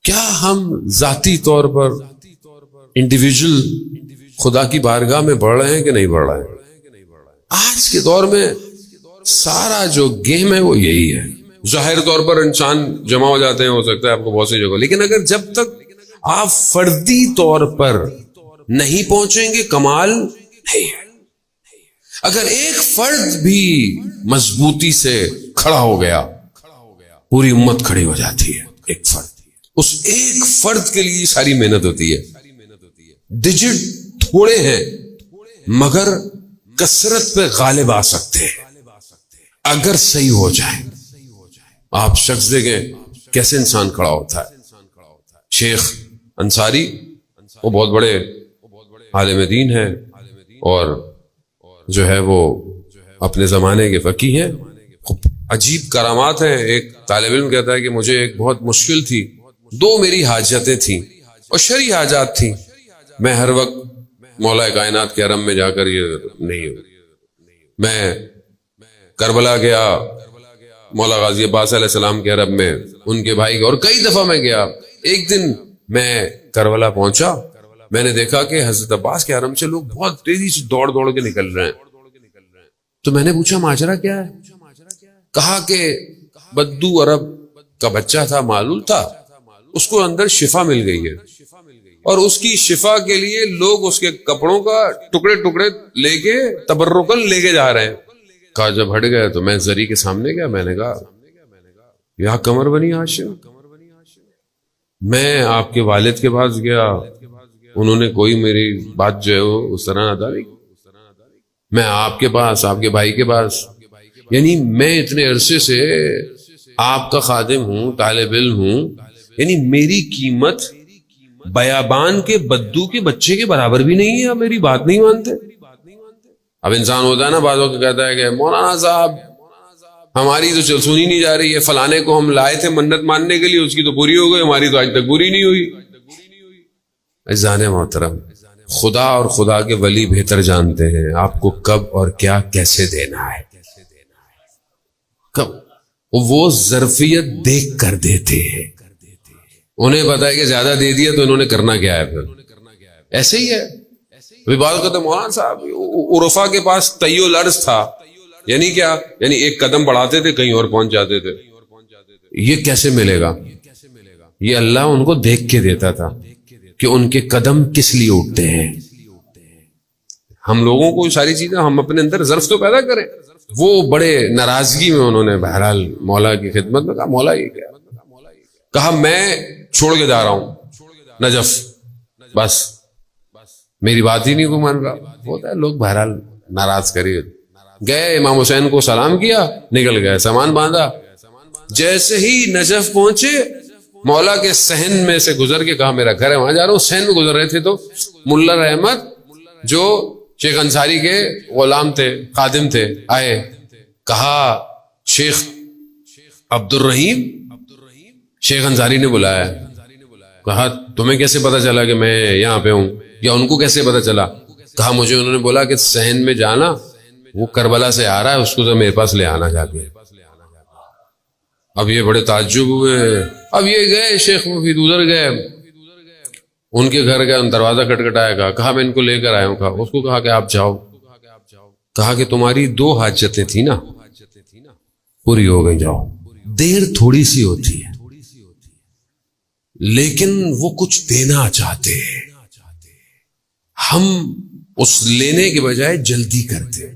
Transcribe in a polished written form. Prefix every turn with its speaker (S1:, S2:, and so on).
S1: کیا ہم ذاتی طور پر انڈیویجول خدا کی بارگاہ میں بڑھ رہے ہیں کہ نہیں بڑھ رہے ہیں؟ آج کے دور میں سارا جو گیم ہے وہ یہی ہے. ظاہر طور پر انسان جمع ہو جاتے ہیں، ہو سکتا ہے آپ کو بہت سی جگہ، لیکن اگر جب تک آپ فردی طور پر نہیں پہنچیں گے کمال نہیں ہے. اگر ایک فرد بھی مضبوطی سے کھڑا ہو گیا پوری امت کھڑی ہو جاتی ہے. ایک فرد، اس ایک فرد کے لیے ساری محنت ہوتی ہے. ڈیجٹ تھوڑے ہیں مگر کثرت پہ غالب آ سکتے ہیں اگر صحیح ہو جائے. آپ شخص دیکھیں کیسے انسان کھڑا ہوتا ہے. شیخ انصاری وہ بہت بڑے عالم دین ہیں اور جو ہے وہ اپنے زمانے کے فقیہ ہیں. عجیب کرامات ہیں. ایک طالب علم کہتا ہے کہ مجھے ایک بہت مشکل تھی، 2 میری حاجتیں تھیں اور شرعی حاجات تھیں. میں ہر وقت مولا کائنات کے حرم میں جا کر یہ نہیں ہوں. میں کربلا گیا، مولا غازی عباس علیہ السلام کے حرم میں، ان کے بھائی کے، اور کئی دفعہ میں گیا. ایک دن میں کربلا پہنچا، میں نے دیکھا کہ حضرت عباس کے حرم سے لوگ بہت تیزی سے دوڑ دوڑ کے نکل رہے ہیں. تو میں نے پوچھا ماجرا کیا ہے؟ کہا کہ بدو عرب کا بچہ تھا، معلول تھا، اس کو اندر شفا مل گئی ہے اور اس کی شفا کے لیے لوگ اس کے کپڑوں کا ٹکڑے ٹکڑے لے کے تبرکن لے کے جا رہے ہیں. کہا جب ہٹ گئے تو میں زری کے سامنے گیا، میں نے کہا یا قمر بنی ہاشم، میں آپ کے والد کے پاس گیا، انہوں نے کوئی میری بات جو ہے وہ اس طرح ادا نہیں. میں آپ کے پاس، آپ کے بھائی کے پاس، یعنی میں اتنے عرصے سے آپ کا خادم ہوں، طالب علم ہوں، یعنی میری قیمت بیابان کے بدو کے بچے کے برابر بھی نہیں ہے. میری بات نہیں مانتے. اب انسان ہوتا ہے نا بعض وقت کہتا ہے کہ مولانا صاحب ہماری تو سنی نہیں جا رہی ہے، فلانے کو ہم لائے تھے منت ماننے کے لیے، اس کی تو پوری ہو گئی، ہماری تو آج تک پوری نہیں ہوئی. عزیزان محترم، خدا اور خدا کے ولی بہتر جانتے ہیں آپ کو کب اور کیا کیسے دینا ہے. کب وہ ظرفیت دیکھ کر دیتے ہیں. انہیں پتا ہے کہ زیادہ دے دیا تو انہوں نے کرنا کیا ہے. پھر ایسے ہی ہے. بات کرتے مولانا صاحب عرفا کے پاس طی الارض تھا، یعنی کیا؟ یعنی ایک قدم بڑھاتے تھے کہیں اور پہنچ جاتے تھے. یہ کیسے ملے گا؟ یہ اللہ ان کو دیکھ کے دیتا تھا کہ ان کے قدم کس لیے اٹھتے ہیں. ہم لوگوں کو ساری چیزیں، ہم اپنے اندر ظرف تو پیدا کریں. وہ بڑے ناراضگی میں انہوں نے بہرحال مولا کی خدمت میں کہا مولا یہ کیا؟ کہا میں چھوڑ کے جا رہا ہوں نجف، بس میری بات ہی نہیں کو مان رہا. ہوتا ہے لوگ بہرحال ناراض کریے. گئے امام حسین کو سلام کیا، نکل گئے، سامان باندھا. جیسے ہی نجف پہنچے مولا کے صحن میں سے گزر کے کہا میرا گھر ہے وہاں جا رہا ہوں. صحن میں گزر رہے تھے تو ملا رحمت جو شیخ انصاری کے غلام تھے، خادم تھے، آئے. کہا شیخ عبد الرحیم، شیخ انصاری نے بلایا. کہا تمہیں کیسے پتا چلا کہ میں یہاں پہ ہوں، یا ان کو کیسے پتا چلا؟ کہا مجھے انہوں نے بولا کہ صحن میں جانا، وہ کربلا سے آ رہا ہے، اس کو تو میرے پاس لے آنا جا کے. اب یہ بڑے تعجب ہوئے. اب یہ گئے شیخ مفید ادھر گئے، ان کے گھر گئے، ان دروازہ کھٹکھٹایا. کہا میں ان کو لے کر آیا ہوں. کہا اس کو کہا کہ آپ جاؤ. کہا کہ تمہاری 2 حاجتیں تھیں نا، پوری ہو گئی، جاؤ. دیر تھوڑی سی ہوتی ہے لیکن وہ کچھ دینا چاہتے ہیں. ہم اس لینے کے بجائے جلدی کرتے ہیں.